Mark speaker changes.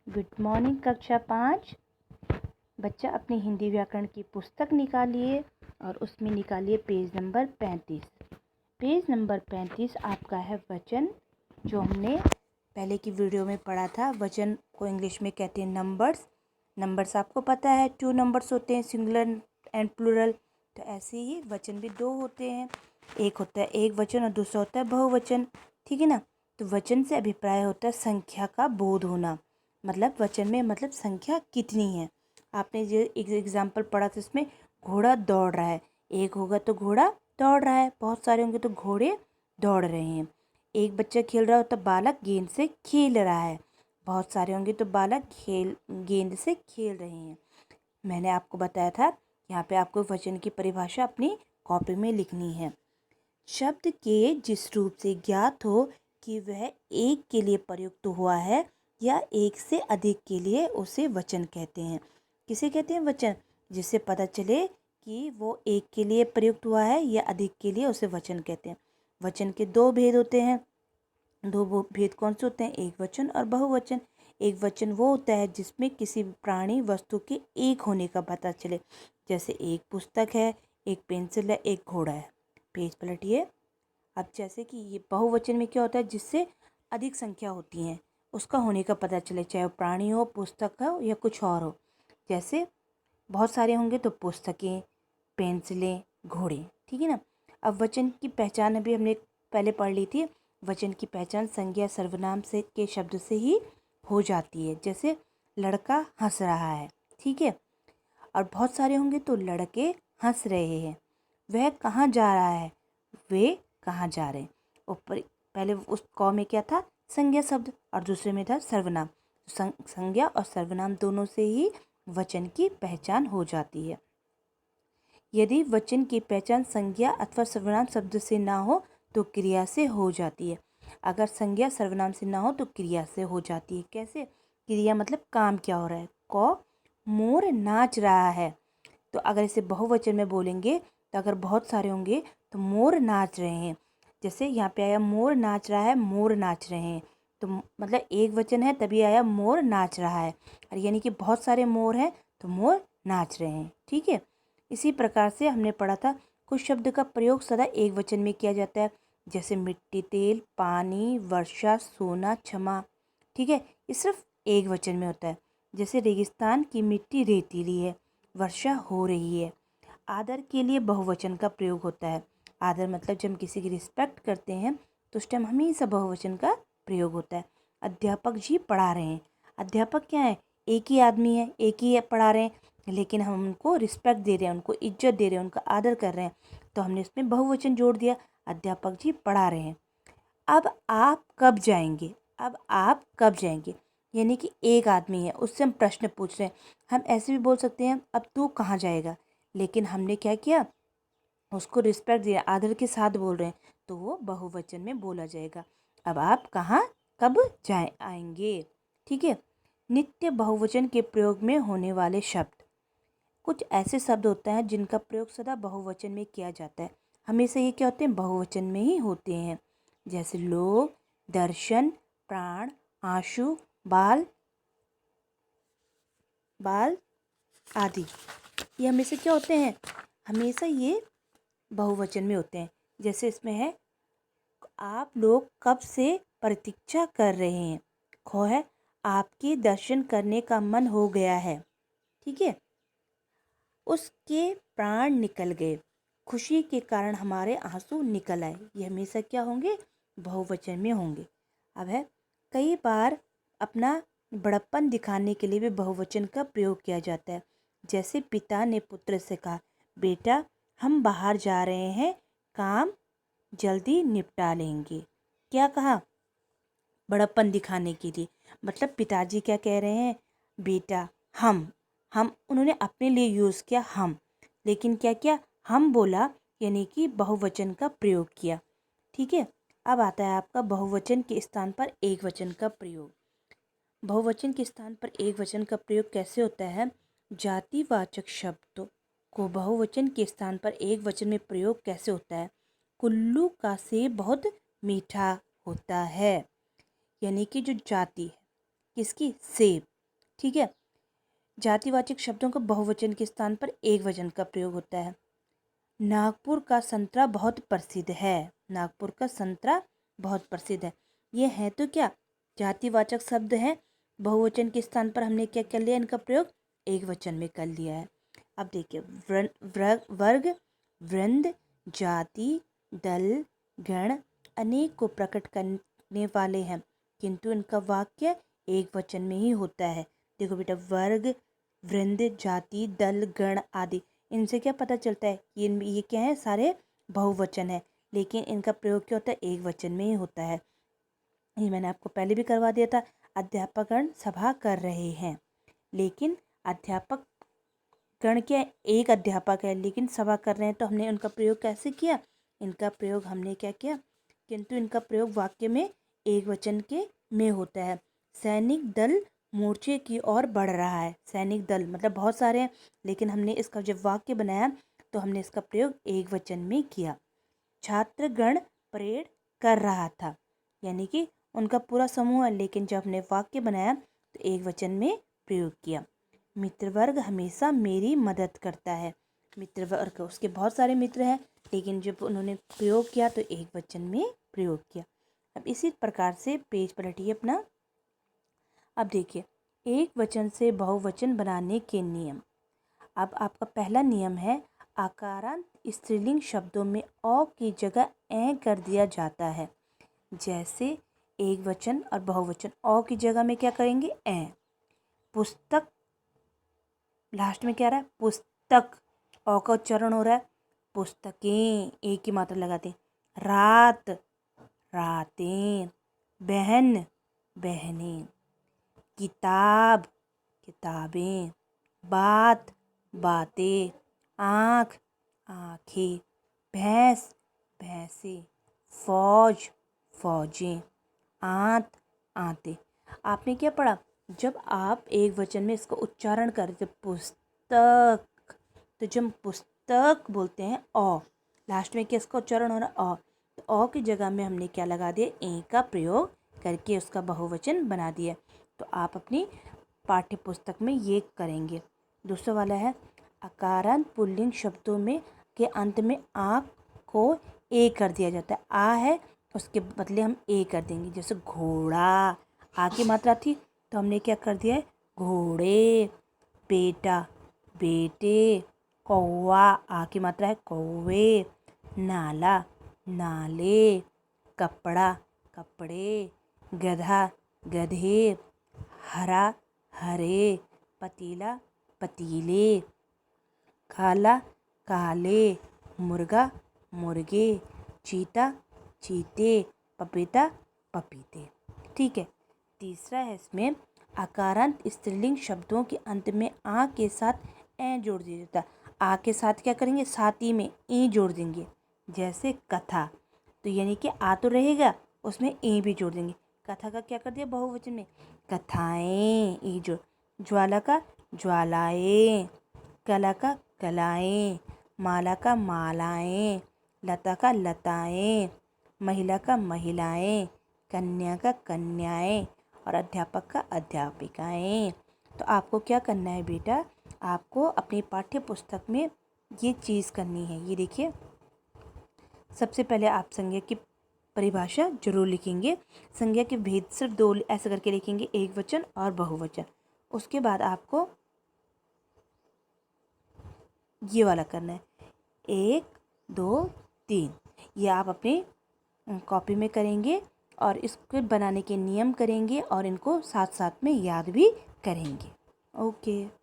Speaker 1: Good morning कक्षा 5। बच्चा अपनी हिंदी व्याकरण की पुस्तक निकालिए और उसमें निकालिए पेज नंबर 35। पेज नंबर 35 आपका है वचन, जो हमने पहले की वीडियो में पढ़ा था। वचन को इंग्लिश में कहते हैं नंबर्स। नंबर्स आपको पता है 2 नंबर्स होते हैं, सिंगुलर एंड प्लूरल। तो ऐसे ही वचन भी 2 होते हैं, एक होता है एक वचन और दूसरा होता है बहुवचन। ठीक है ना। तो वचन से अभिप्राय होता है संख्या का बोध होना, मतलब वचन में मतलब संख्या कितनी है। आपने जो एक एग्जाम्पल पढ़ा था, इसमें घोड़ा दौड़ रहा है, एक होगा तो घोड़ा दौड़ रहा है, बहुत सारे होंगे तो घोड़े दौड़ रहे हैं। एक बच्चा खेल रहा हो तो बालक गेंद से खेल रहा है, बहुत सारे होंगे तो बालक गेंद से खेल रहे हैं। मैंने आपको बताया था, यहाँ पे आपको वचन की परिभाषा अपनी कॉपी में लिखनी है। शब्द के जिस रूप से ज्ञात हो कि वह एक के लिए प्रयुक्त हुआ है या एक से अधिक के लिए, उसे वचन कहते हैं। किसे कहते हैं? वचन। जिससे पता चले कि वो एक के लिए प्रयुक्त हुआ है या अधिक के लिए, उसे वचन कहते हैं। वचन के 2 भेद होते हैं। 2 भेद कौन से होते हैं? एक वचन और बहुवचन। एक वचन वो होता है जिसमें किसी प्राणी वस्तु के एक होने का पता चले, जैसे एक पुस्तक है, एक पेंसिल है, एक घोड़ा है। पेज पलटिए। अब जैसे कि ये बहुवचन में क्या होता है? जिससे अधिक संख्या होती है उसका होने का पता चले, चाहे वो प्राणी हो, पुस्तक हो या कुछ और हो। जैसे बहुत सारे होंगे तो पुस्तकें, पेंसिलें, घोड़े। ठीक है ना। अब वचन की पहचान अभी हमने पहले पढ़ ली थी। वचन की पहचान संज्ञा सर्वनाम से के शब्द से ही हो जाती है। जैसे लड़का हंस रहा है, ठीक है। और बहुत सारे होंगे तो लड़के हंस रहे हैं। वह कहाँ जा रहा है, वे कहाँ जा रहे हैं। ऊपर पहले उस क में क्या था? संज्ञा शब्द, और दूसरे में था सर्वनाम। संज्ञा और सर्वनाम दोनों से ही वचन की पहचान हो जाती है। यदि वचन की पहचान संज्ञा अथवा सर्वनाम शब्द से ना हो तो क्रिया से हो जाती है। अगर संज्ञा सर्वनाम से ना हो तो क्रिया से हो जाती है। कैसे? क्रिया मतलब काम क्या हो रहा है। क मोर नाच रहा है, तो अगर इसे बहुवचन में बोलेंगे तो अगर बहुत सारे होंगे तो मोर नाच रहे हैं। जैसे यहाँ पे आया मोर नाच रहा है, मोर नाच रहे हैं, तो मतलब एक वचन है तभी आया मोर नाच रहा है, और यानी कि बहुत सारे मोर हैं तो मोर नाच रहे हैं। ठीक है। इसी प्रकार से हमने पढ़ा था कुछ शब्द का प्रयोग सदा एक वचन में किया जाता है, जैसे मिट्टी, तेल, पानी, वर्षा, सोना, क्षमा। ठीक है। ये सिर्फ एक वचन में होता है। जैसे रेगिस्तान की मिट्टी रेतीली है, वर्षा हो रही है। आदर के लिए बहुवचन का प्रयोग होता है। आदर मतलब जब हम किसी की रिस्पेक्ट करते हैं तो उस टाइम हमेशा बहुवचन का प्रयोग होता है। अध्यापक जी पढ़ा रहे हैं। अध्यापक क्या है? एक ही आदमी है, एक ही पढ़ा रहे हैं, लेकिन हम उनको रिस्पेक्ट दे रहे हैं, उनको इज्जत दे रहे हैं, उनका आदर कर रहे हैं, तो हमने इसमें बहुवचन जोड़ दिया। अध्यापक जी पढ़ा रहे हैं। अब आप कब जाएंगे? अब आप कब जाएंगे यानी कि एक आदमी है, उससे हम प्रश्न पूछ रहे हैं। हम ऐसे भी बोल सकते हैं अब तू कहाँ जाएगा, लेकिन हमने क्या किया? उसको रिस्पेक्ट दिया, आदर के साथ बोल रहे हैं, तो वो बहुवचन में बोला जाएगा। अब आप कहाँ कब आएंगे। ठीक है। नित्य बहुवचन के प्रयोग में होने वाले शब्द। कुछ ऐसे शब्द होते हैं जिनका प्रयोग सदा बहुवचन में किया जाता है। हमेशा ये क्या होते हैं? बहुवचन में ही होते हैं। जैसे लोग, दर्शन, प्राण, आंसू, बाल बाल आदि। ये हमेशा क्या होते हैं? हमेशा ये बहुवचन में होते हैं। जैसे इसमें है आप लोग कब से प्रतीक्षा कर रहे हैं। खो है आपके दर्शन करने का मन हो गया है। ठीक है। उसके प्राण निकल गए, खुशी के कारण हमारे आंसू निकल आए। ये हमेशा क्या होंगे? बहुवचन में होंगे। अब है कई बार अपना बड़प्पन दिखाने के लिए भी बहुवचन का प्रयोग किया जाता है। जैसे पिता ने पुत्र से कहा, बेटा हम बाहर जा रहे हैं, काम जल्दी निपटा लेंगे। क्या कहा? बड़प्पन दिखाने के लिए। मतलब पिताजी क्या कह रहे हैं? बेटा हम उन्होंने अपने लिए यूज़ किया हम, लेकिन क्या किया? हम बोला, यानी कि बहुवचन का प्रयोग किया। ठीक है। अब आता है आपका बहुवचन के स्थान पर एक वचन का प्रयोग। बहुवचन के स्थान पर एक वचन का प्रयोग कैसे होता है? जातिवाचक शब्द को बहुवचन के स्थान पर एक वचन में प्रयोग कैसे होता है? कुल्लू का सेब बहुत मीठा होता है, यानी कि जो जाति है किसकी? सेब, ठीक है। जातिवाचक शब्दों का बहुवचन के स्थान पर एकवचन का प्रयोग होता है। नागपुर का संतरा बहुत प्रसिद्ध है। नागपुर का संतरा बहुत प्रसिद्ध है। ये है तो क्या, जातिवाचक शब्द है। बहुवचन के स्थान पर हमने क्या कर लिया, इनका प्रयोग एकवचन में कर लिया है। अब देखिए, वर्ग, वृंद, जाति, दल, गण अनेक को प्रकट करने वाले हैं, किंतु इनका वाक्य एक वचन में ही होता है। देखो बेटा, वर्ग, वृंद, जाति, दल, गण आदि, इनसे क्या पता चलता है कि ये क्या है, सारे बहुवचन है, लेकिन इनका प्रयोग क्या होता है, एक वचन में ही होता है। ये मैंने आपको पहले भी करवा दिया था। अध्यापकगण सभा कर रहे हैं, लेकिन अध्यापक गण क्या, एक अध्यापक है लेकिन सभा कर रहे हैं, तो हमने उनका प्रयोग कैसे किया, इनका प्रयोग हमने क्या किया, किंतु इनका प्रयोग वाक्य में एक वचन के में होता है। सैनिक दल मोर्चे की ओर बढ़ रहा है। सैनिक दल मतलब बहुत सारे हैं, लेकिन हमने इसका जब वाक्य बनाया तो हमने इसका प्रयोग एक वचन में किया। छात्रगण परेड कर रहा था, यानी कि उनका पूरा समूह है, लेकिन जब हमने वाक्य बनाया तो एक वचन में प्रयोग किया। मित्रवर्ग हमेशा मेरी मदद करता है। मित्रवर्ग, उसके बहुत सारे मित्र हैं, लेकिन जब उन्होंने प्रयोग किया तो एक वचन में प्रयोग किया। अब इसी प्रकार से पेज पलटिए अपना। अब देखिए, एक वचन से बहुवचन बनाने के नियम। अब आपका पहला नियम है, आकारांत स्त्रीलिंग शब्दों में अ की जगह ए कर दिया जाता है। जैसे एक वचन और बहुवचन, अ की जगह में क्या करेंगे, ए। पुस्तक, लास्ट में क्या रहा है, पुस्तक, अ का उच्चारण हो रहा है। पुस्तकें, एक की मात्रा लगाते। रात, रातें। बहन, बहनें। किताब, किताबें। बात, बातें। आँख, आँखें। भैंस, भैंसें। फौज, फौजें। आंत, आंतें। आपने क्या पढ़ा, जब आप एक वचन में इसका उच्चारण करते पुस्तक, तो जब पुस्तक बोलते हैं अ, लास्ट में क्या इसका उच्चारण हो रहा, अ, तो अ की जगह में हमने क्या लगा दिया, ए का प्रयोग करके उसका बहुवचन बना दिया। तो आप अपनी पाठ्य पुस्तक में ये करेंगे। दूसरा वाला है, अकारांत पुल्लिंग शब्दों में के अंत में आ को ए कर दिया जाता है। आ है, उसके बदले हम ए कर देंगे। जैसे घोड़ा, आ की मात्रा थी तो हमने क्या कर दिया है, घोड़े। बेटा, बेटे। कौवा, आ की मात्रा है, कौवे। नाला, नाले। कपड़ा, कपड़े। गधा, गधे। हरा, हरे। पतीला, पतीले। काला, काले। मुर्गा, मुर्गे। चीता, चीते। पपीता, पपीते। ठीक है। तीसरा है इसमें, आकारांत स्त्रीलिंग शब्दों के अंत में आ के साथ ए जोड़ दिया जाता है। आ के साथ क्या करेंगे, साथ ही में ए जोड़ देंगे। जैसे कथा, तो यानी कि आ तो रहेगा, उसमें ए भी जोड़ देंगे। कथा का क्या कर दिया, बहुवचन में कथाएं, ए जोड़। ज्वाला का ज्वालाएं। कला का कलाएं। माला का मालाएं। लता का लताएं। महिला का महिलाएं। कन्या का कन्याएं। और अध्यापक का अध्यापिकाएं। तो आपको क्या करना है बेटा, आपको अपनी पाठ्य पुस्तक में ये चीज़ करनी है। ये देखिए, सबसे पहले आप संज्ञा की परिभाषा जरूर लिखेंगे। संज्ञा के भेद सिर्फ दो ऐसे करके लिखेंगे, एक वचन और बहुवचन। उसके बाद आपको ये वाला करना है, 1 2 3। ये आप अपने कॉपी में करेंगे और इसको बनाने के नियम करेंगे और इनको साथ साथ में याद भी करेंगे। ओके।